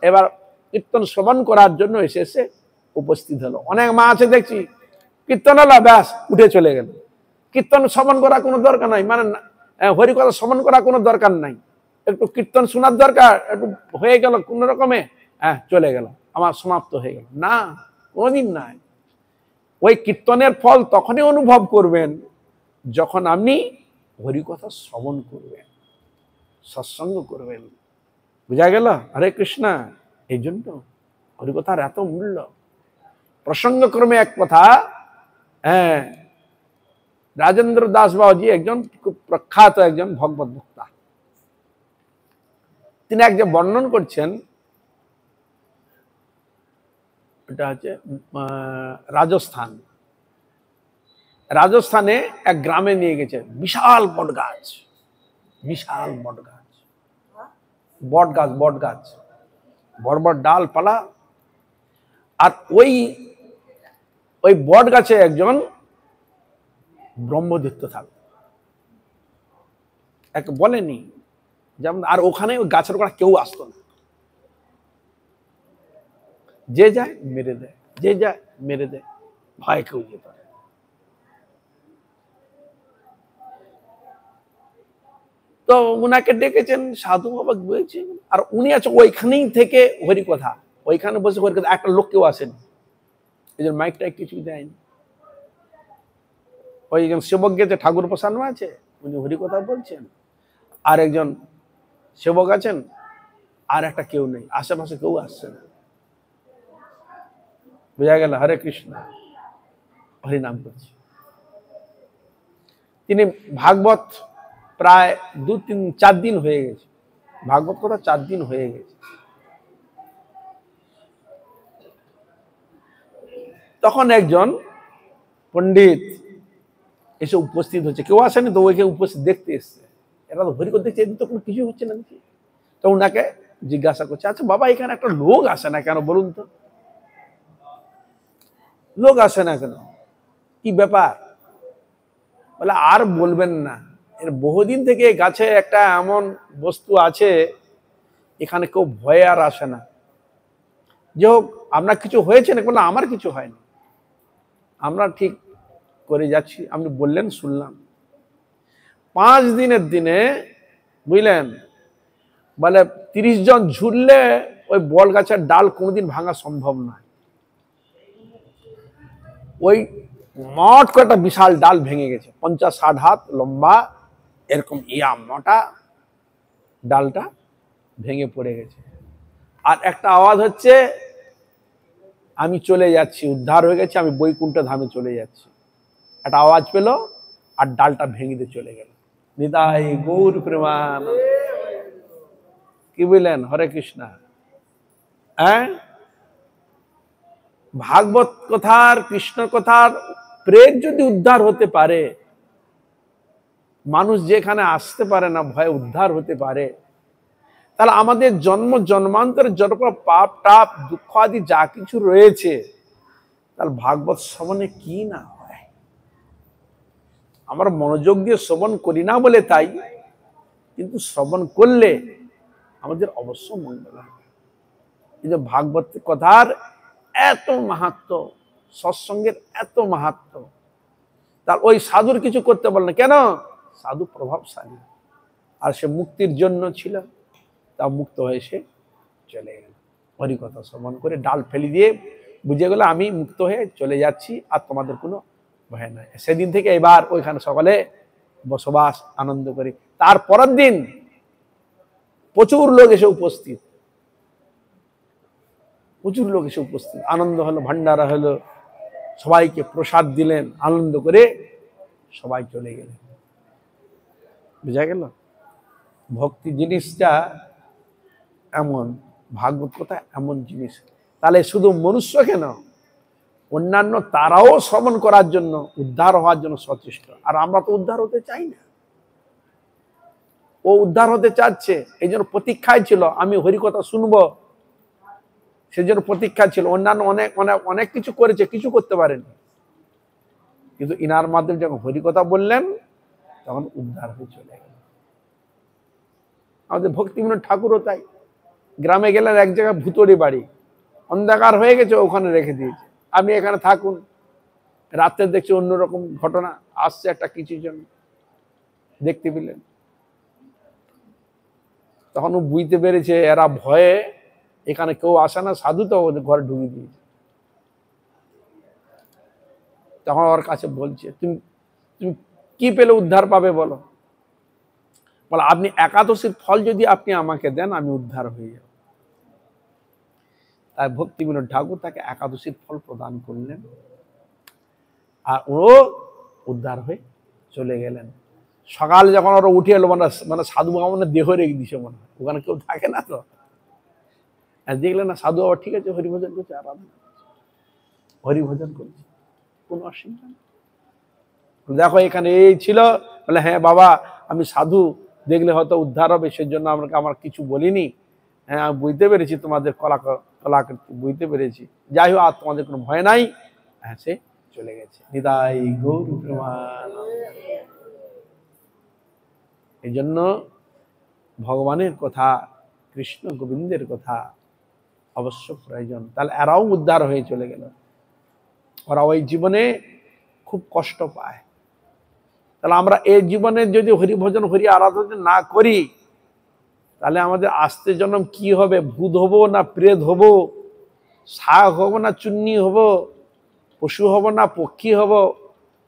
Speaker 2: এবার কীর্তন শ্রবণ করার জন্য এসে এসে উপস্থিত হলো। অনেক মা আছে দেখছি, কীর্তন হলো ব্যাস উঠে চলে গেল। কীর্তন শ্রবণ করা কোনো দরকার নাই, মানে হরিকথা শ্রবণ করা কোনো দরকার নাই, একটু কীর্তন শোনার দরকার, একটু হয়ে গেল কোন রকমে, চলে গেল, আমার সমাপ্ত হয়ে গেল। না, কোনোদিন নাই। ওই কীর্তনের ফল তখনই অনুভব করবেন যখন আপনি হরিকথা শ্রবণ করবেন, সৎসঙ্গ করবেন। বুঝা গেল? হরে কৃষ্ণ। এই জন্য হরিকথার এত মূল্য। প্রসঙ্গক্রমে এক কথা, রাজেন্দ্র দাস বাবাজি একজন খুব প্রখ্যাত একজন ভগবত বক্তা। তিনি একজন বর্ণন করছেন, এটা হচ্ছে রাজস্থানে এক গ্রামে নিয়ে গেছে, বিশাল বট গাছ, বিশাল বট গাছ, বট গাছ, বড় বড় ডালপালা। আর ওই বট গাছে একজন ব্রহ্মদৈত্য থাকত। এক বলেনি যেমন, আর ওখানে ওই গাছের গোড়া কেউ আসতো না, যে যায় মেরে দেয়, যে যায় মেরে দেয়, ভয় কেউ যেত না। তো উনাকে ডেকেছেন, সাধু বাবা বলছেন, আর উনি আছে ওইখানেই থেকে হরি কথা, ওইখানে বসে হরি কথা, একটা লোক কেউ আসেনি, এই জন্য মাইকটা কিছু দেয়নি। ওই একজন সেবক গেছে, ঠাকুর প্রসান্ন আছে, উনি হরি কথা বলছেন, আর একজন সেবক আছেন, আর একটা কেউ নেই, আশেপাশে কেউ আসছে না। বোঝা গেল হরে কৃষ্ণ হরি নাম করছে। তিনি ভাগবত প্রায় 2-3-4 দিন হয়ে গেছে, ভাগবত কথা 4 দিন হয়ে গেছে। তখন একজন পণ্ডিত এসে উপস্থিত হচ্ছে, কেউ আসেনি তো, ওইকে উপস্থিত দেখতে এসছে, এরা তো হরি কথা দেখছে, এদিন তো কোনো কিছু হচ্ছে না দেখি। তো ওনাকে জিজ্ঞাসা করছে, আচ্ছা বাবা এখানে একটা লোক আসে না কেন বলুন তো, লোক আসে না কেন, কি ব্যাপার? বলে আর বলবেন না, এর বহুদিন থেকে গাছে একটা এমন বস্তু আছে, এখানে কেউ ভয়ে আর আসে না। যে হোক, আপনার কিছু হয়েছে না? বললাম আমার কিছু হয়নি, আমরা ঠিক করে যাচ্ছি, আপনি বললেন শুনলাম। 5 দিনের দিনে বুঝলেন, বলে 30 জন ঝুললে ওই বল গাছের ডাল কোনোদিন ভাঙা সম্ভব নয়। ওই মট কটা বিশাল ডাল ভেঙে গেছে, 50-60 হাত লম্বা, এরকম ইয়া মোটা ডালটা ভেঙে পড়ে গেছে। আর একটা আওয়াজ হচ্ছে, আমি চলে যাচ্ছি, উদ্ধার হয়ে গেছে, আমি বৈকুণ্ঠ ধামে চলে যাচ্ছি। একটা আওয়াজ পেল, আর ডালটা ভেঙে দিয়ে চলে গেল। নিতাই গৌর প্রেমান, কি বললেন হরে কৃষ্ণ। হ্যাঁ, ভাগবত কথার, কৃষ্ণ কথার প্রেম যদি উদ্ধার হতে পারে, মানুষ যেখানে আসতে পারে না ভয়ে উদ্ধার হতে পারে, তাহলে আমাদের জন্ম জন্মান্তরের যত পাপ টাপ দুঃখ আদি যা কিছু রয়েছে, তাহলে ভাগবত শ্রবণে কি না হয়। আমরা মনোযোগ দিয়ে শ্রবণ করি না বলে তাই, কিন্তু শ্রবণ করলে আমাদের অবশ্য মঙ্গল হবে। এই যে ভাগবত কথার এত মাহাত্ম্য, সৎসঙ্গের এত মাহাত্ম্য, তার ওই সাধুর কিছু করতে পারল না কেন? সাধু প্রভাবশালী, আর সে মুক্তির জন্য ছিল, তা মুক্ত হয়ে সে চলে গেল। হরিকথা শ্রবণ করে ডাল ফেলে দিয়ে বুঝে গেল আমি মুক্ত হয়ে চলে যাচ্ছি, আর তোমাদের কোনো ভয় নাই। সেদিন থেকে এবার ওইখানে সকালে বসবাস আনন্দ করি। তার পরের দিন প্রচুর লোক এসে উপস্থিত, প্রচুর লোক এসে উপস্থিত, আনন্দ হলো, ভান্ডারা হলো, সবাইকে প্রসাদ দিলেন, আনন্দ করে সবাই চলে গেলেন। বুঝা গেল ভক্তি জিনিসটা এমন, ভাগবত কথা এমন জিনিস। তাহলে শুধু মনুষ্য কেন, অন্যান্য তারাও শ্রবণ করার জন্য, উদ্ধার হওয়ার জন্য সচেষ্ট। আর আমরা তো উদ্ধার হতে চাই না, ও উদ্ধার হতে চাচ্ছে, এই জন্য প্রতীক্ষায় ছিল আমি হরিকথা শুনবো, সেজন্য প্রতীক্ষা ছিল। অন্যান্য অনেক অনেক অনেক কিছু করেছে, কিছু করতে পারেনি, কিন্তু ইনার মাধ্যমে যখন হরিকথা বললেন তখন উদ্ধার হয়ে চলে গেল। আমাদের ভক্তিবিনোদ ঠাকুরও তাই, গ্রামে গেলেন, এক জায়গায় ভুতুড়ে বাড়ি, অন্ধকার হয়ে গেছে, ওখানে রেখে দিয়েছে, আপনি এখানে থাকুন। রাত্রে দেখছি অন্যরকম ঘটনা আসছে, একটা কিছু জন দেখতে পেলেন, তখন ও বুঝতে পেরেছে এরা ভয়ে এখানে কেউ আসে না, সাধু তো ওদের ঘরে ঢুকে দিয়েছে। তখন ওর কাছে বলছে, তুমি তুমি কি পেলে উদ্ধার পাবে বলো? বলে আপনি একাদশীর ফল যদি আপনি আমাকে দেন, আমি উদ্ধার হয়ে যাব। তাই ভক্তিবিনোদ ঠাকুর তাকে একাদশীর ফল প্রদান করলেন, আর ও উদ্ধার হয়ে চলে গেলেন। সকালে যখন ওরা উঠে এলো, মানে সাধু বাবা দেহ রেখে দিছে, মনে হয় ওখানে কেউ থাকে না, তো দেখলেন না সাধু বাবা ঠিক আছে হরিভজন করছে, আরাধনা হরিভজন করছে, কোনো অসুবিধা নেই। দেখো এখানে এই ছিল, বলে হ্যাঁ বাবা আমি সাধু, দেখলে হয়তো উদ্ধার হবে, সেজন্য আমাকে আমার কিছু বলিনি। হ্যাঁ আমি বুঝতে পেরেছি তোমাদের কলাকৃতি বুঝতে পেরেছি, যাই হোক আর তোমাদের কোনো ভয় নাই। হ্যাঁ সে চলে গেছে। নিতাই গৌর প্রেমানন্দ। এই জন্য ভগবানের কথা, কৃষ্ণ গোবিন্দের কথা অবশ্য প্রয়োজন। তাহলে এরাও উদ্ধার হয়ে চলে গেল। ওরা ওই জীবনে খুব কষ্ট পায়। তাহলে আমরা এই জীবনে যদি হরিভজন হরি আরাধনা না করি, তাহলে আমাদের আসতে জন্ম কি হবে? ভূত হব না প্রেত হব, শাক হব না চুন্নি হব, পশু হব না পক্ষী হব,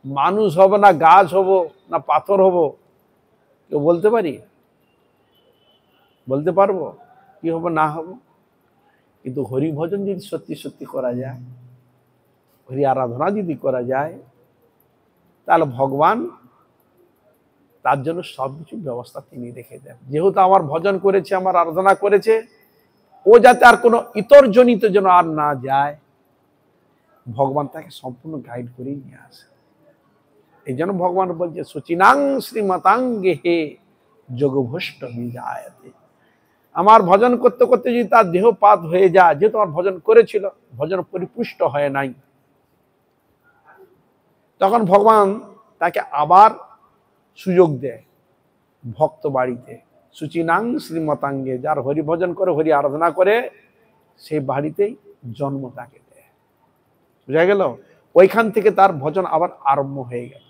Speaker 2: মানুষ হব না গাছ হব না পাথর হব? কেউ বলতে পারি? বলতে পারবো কি হব না হব? কিন্তু হরিভজন যদি সত্যি সত্যি করা যায়, হরি আরাধনা যদি করা যায়, তাহলে ভগবান তার জন্য সবকিছু ব্যবস্থা তিনি রেখে দেন। যেহেতু আমার ভজন করেছে, আমার আরাধনা করেছে, ও যাতে আর কোনো ইতর জনিত যেন আর না যায়, ভগবান তাকে সম্পূর্ণ গাইড করেই নিয়ে আসে। এই জন্য ভগবান বলছে সুচিনাং শ্রীমতাঙ্গে হে যোগভ্রষ্ট বিজায়তে। আমার ভজন করতে করতে যদি তার দেহপাত হয়ে যায়, যেহেতু আমার ভজন করেছিল, ভজন পরিপুষ্ট হয় নাই, তখন ভগবান তাকে আবার সুযোগ দেয় ভক্ত বাড়িতে। সুচিনাং শ্রীমতাঙ্গে, যার হরি ভজন করে, হরি আরাধনা করে, সেই বাড়িতেই জন্ম তাকে দেয়। বুঝা গেল? ওইখান থেকে তার ভজন আবার আরম্ভ হয়ে গেল।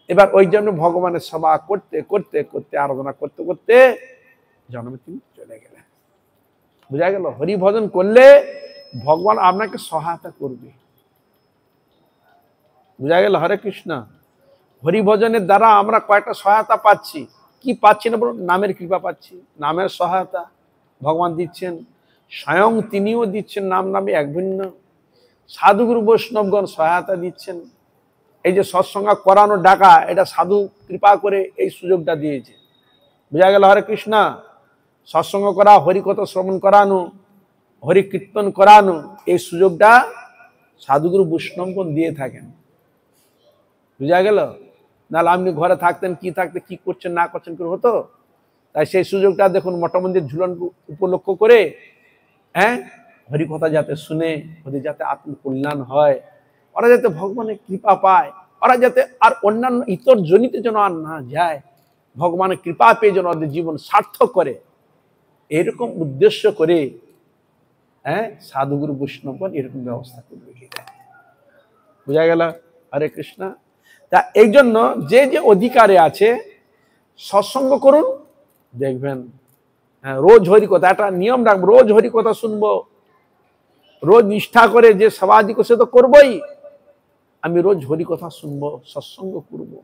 Speaker 2: এবার ওই জন্য ভগবানের সেবা করতে করতে করতে, আরাধনা করতে করতে জন্মে তিনি চলে গেলেন। বুঝা গেল? হরি ভজন করলে ভগবান আপনাকে সহায়তা করবে। বুঝা গেল? হরে কৃষ্ণ। হরি ভজনের দ্বারা আমরা কয়েকটা সহায়তা পাচ্ছি। কি পাচ্ছি না বলুন? নামের কৃপা পাচ্ছি, নামের সহায়তা ভগবান দিচ্ছেন, স্বয়ং তিনিও দিচ্ছেন, নাম নামে এক ভিন্ন। সাধুগুরু বৈষ্ণবগণ সহায়তা দিচ্ছেন। এই যে সৎসঙ্গ করানো ডাকা, এটা সাধু কৃপা করে এই সুযোগটা দিয়েছে। বুঝা গেল? হরে কৃষ্ণ। সৎসঙ্গ করা, হরিকথা শ্রবণ করানো, হরি কীর্তন করানো, এই সুযোগটা সাধুগুরু বৈষ্ণবগণ দিয়ে থাকেন। বুঝা গেল? নাহলে আপনি ঘরে থাকতেন, কি থাকতে কি করছেন না করছেন করে হতো। তাই সেই সুযোগটা দেখুন, মঠা মন্দির ঝুলন উপলক্ষ করে, হরিকথা যাতে শুনে, ওদের যাতে আত্মকল্যাণ হয়, ওরা যাতে ভগবানের কৃপা পায়, ওরা যাতে আর অন্যান্য ইতর জনিতে যেন আর না যায়, ভগবানের কৃপা পেয়ে যেন ওদের জীবন সার্থক করে, এরকম উদ্দেশ্য করে সাধুগুরু বৈষ্ণবগণ এরকম ব্যবস্থা করে রেখে দেয়। বুঝা গেল? হরে কৃষ্ণ। তা এই জন্য যে যে অধিকারে আছে সৎসঙ্গ করুন, দেখবেন রোজ হরিকথা, একটা নিয়ম রাখবো, রোজ হরিকথা শুনবো, রোজ নিষ্ঠা করে যে সবাদি সে তো করবোই, আমি রোজ হরিকথা শুনবো, সৎসঙ্গ করবো।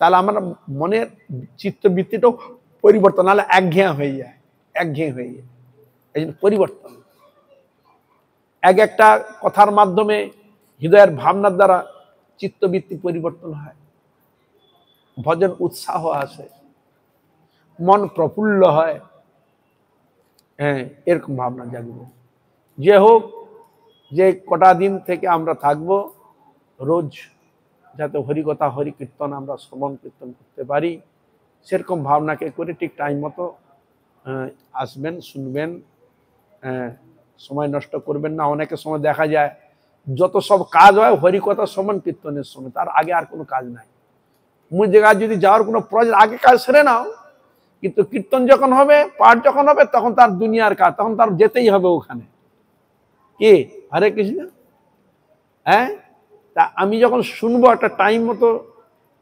Speaker 2: তাহলে আমার মনের চিত্তবৃত্তিটাও পরিবর্তন, নাহলে একঘেয়া হয়ে যায়, একঘেয়ে হয়ে যায়। এই জন্য পরিবর্তন, একটা কথার মাধ্যমে হৃদয়ের ভাবনার দ্বারা চিত্তবৃত্তি পরিবর্তন হয়, ভজন উৎসাহ আসে, মন প্রফুল্ল হয়। এরকম ভাবনা জাগবে। যে হোক, যে কটা দিন থেকে আমরা থাকবো, রোজ যাতে হরিকথা হরি কীর্তন আমরা শ্রবণ কীর্তন করতে পারি, সেরকম ভাবনাকে করে ঠিক টাইম মতো আসবেন, শুনবেন, সময় নষ্ট করবেন না। অনেকের সময় দেখা যায় যত সব কাজ হয় হরিকথা শ্রবণ কীর্তনের সময়, তার আগে আর কোনো কাজ নাই। মূল জায়গায় যদি যাওয়ার কোনো প্রয়োজন, আগে কাজ সেরে নাও, কিন্তু কীর্তন যখন হবে, পাঠ যখন হবে, তখন তার দুনিয়ার কাজ, তখন তার যেতেই হবে ওখানে। কি? হরে কৃষ্ণ। তা আমি যখন শুনবো, একটা টাইম মতো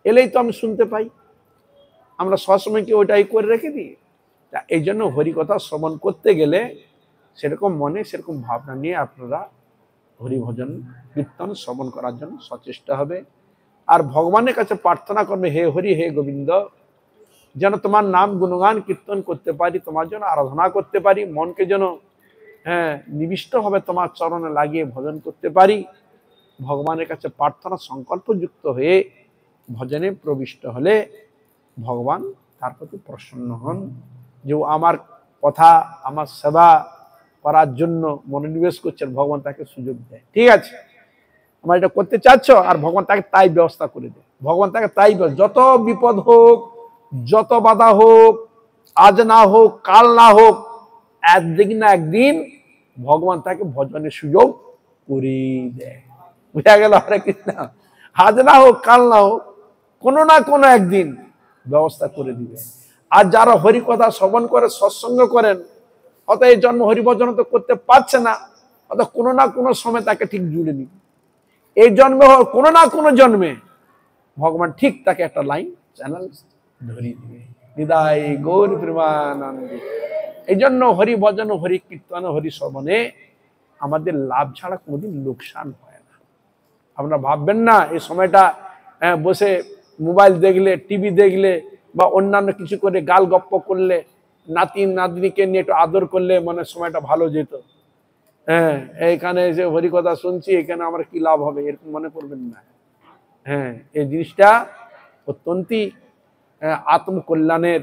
Speaker 2: এলেই তো আমি শুনতে পাই। আমরা সবসময় কি ওইটাই করে রেখে দিই? তা এই জন্য হরিকথা শ্রবণ করতে গেলে সেরকম মনে, সেরকম ভাবনা নিয়ে আপনারা হরিভজন কীর্তন শ্রবণ করার জন্য সচেষ্টা হবে। আর ভগবানের কাছে প্রার্থনা করবে, হে হরি হে গোবিন্দ, যেন তোমার নাম গুণগান কীর্তন করতে পারি, তোমার জন্য আরাধনা করতে পারি, মনকে যেন নিবিষ্ট ভাবে তোমার চরণে লাগিয়ে ভজন করতে পারি। ভগবানের কাছে প্রার্থনা সংকল্পযুক্ত হয়ে ভজনে প্রবিষ্ট হলে ভগবান তার প্রতি প্রসন্ন হন, যে আমার কথা, আমার সেবা করার জন্য মনোনিবেশ করছেন, ভগবান তাকে সুযোগ দেয়। ঠিক আছে, আমার এটা করতে চাচ্ছ, আর ভগবান তাকে তাই ব্যবস্থা করে দেয়। ভগবান তাকে তাই, যত বিপদ হোক, যত বাধা হোক, আজ না হোক কাল না হোক, একদিন না একদিন ভগবান তাকে ভজনের সুযোগ করে দেয়। বুঝা গেল? হরে কৃষ্ণ। আজ না হোক কাল না হোক, কোনো না কোনো একদিন ব্যবস্থা করে দিবে। আর যারা হরি কথা শ্রবণ করে সৎসঙ্গ করেন, অত এই জন্ম হরিভজন তো করতে পারছে না, অত কোনো না কোনো সময় তাকে ঠিক জুড়ে নিবে। এই জন্মে হোক কোনো না কোনো জন্মে ভগবান ঠিক তাকে একটা লাইন চ্যানেল ধরিয়ে দিবে। হৃদয় গৌর প্রেমানন্দে। এই জন্য হরি ভজন, হরি কীর্তন, হরি শ্রবণে আমাদের লাভ ছাড়া কোনোদিন লোকসান হয় না। আপনারা ভাববেন না এই সময়টা বসে মোবাইল দেখলে, টিভি দেখলে বা অন্যান্য কিছু করে গাল গপ্প করলে, নাতি নাতনিকে নিয়ে একটু আদর করলে মানে সময়টা ভালো যেত। হ্যাঁ, এইখানে যে হরি কথা শুনছি, এখানে আমার কি লাভ হবে, এরকম মনে করবেন না। হ্যাঁ, এই জিনিসটা অত্যন্তই আত্মকল্যাণের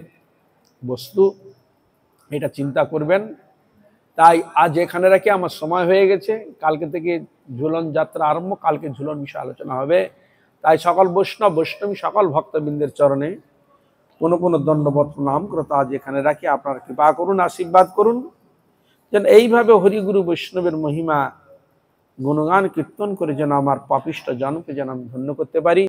Speaker 2: বস্তু, এটা চিন্তা করবেন। তাই আজ এখানে রাখি, আমার সময় হয়ে গেছে। কালকে থেকে ঝুলন যাত্রা আরম্ভ, কালকে ঝুলন বিষয়ে আলোচনা হবে। তাই সকল বৈষ্ণব বৈষ্ণবী সকল ভক্তবৃন্দের চরণে কোনো দণ্ডবত প্রণাম করে আজ এখানে রাখি। আপনারা কৃপা করুন, আশীর্বাদ করুন, যেন এইভাবে হরিগুরু বৈষ্ণবের মহিমা গুণগান কীর্তন করে যেন আমার পাপিষ্ঠ জনকে যেন আমি ধন্য করতে পারি।